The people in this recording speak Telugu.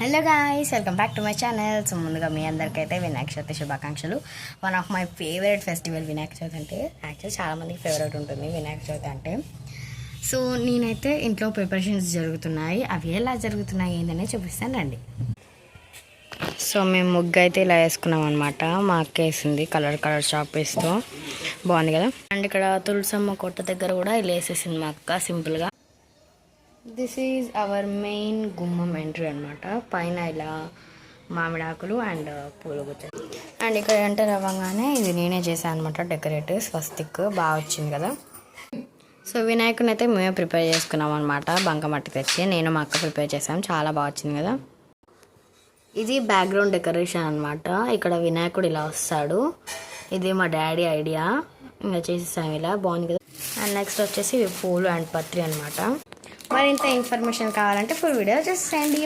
Hello guys, welcome back to my channel. So ముందుగా మీ అందరికైతే వినాయక చవితి శుభాకాంక్షలు. One of my favourite festival Vinayaka Chavithi అంటే. యాక్చువల్లీ చాలామందికి ఫేవరెట్ ఉంటుంది వినాయక చవితి అంటే. సో నేనైతే ఇంట్లో ప్రిపరేషన్స్ జరుగుతున్నాయి, అవి ఎలా జరుగుతున్నాయి ఏంటనే చూపిస్తాను రండి. సో మేము ముగ్గు అయితే ఇలా వేసుకున్నాం అనమాట. మా అక్క వేసింది కలర్ చాప్ వేస్తూ, బాగుంది కదా. అండ్ ఇక్కడ తులసమ్మ కొట్ట దగ్గర కూడా ఇలా వేసేసింది మా అక్క సింపుల్గా. దిస్ ఈజ్ అవర్ మెయిన్ గుమ్మం ఎంట్రీ అనమాట. పైన ఇలా మామిడాకులు అండ్ పూలు గుచ్చాయి. అండ్ ఇక్కడ ఎంటర్ అవ్వగానే ఇది నేనే చేశాను అనమాట. డెకరేటివ్ స్వస్తిక్ బాగా వచ్చింది కదా. సో వినాయకుని అయితే మేమే ప్రిపేర్ చేసుకున్నాం అనమాట. బంకమట్టి తెచ్చి నేను మా అక్క ప్రిపేర్ చేసాం, చాలా బాగా వచ్చింది కదా. ఇది బ్యాక్గ్రౌండ్ డెకరేషన్ అనమాట. ఇక్కడ వినాయకుడు ఇలా వస్తాడు, ఇది మా డాడీ ఐడియా. ఇంకా చేసేసాము ఇలా, బాగుంది కదా. అండ్ నెక్స్ట్ వచ్చేసి పూలు అండ్ పత్రి అనమాట. మరింత ఇన్ఫర్మేషన్ కావాలంటే ఫుల్ వీడియో చూసేయండి.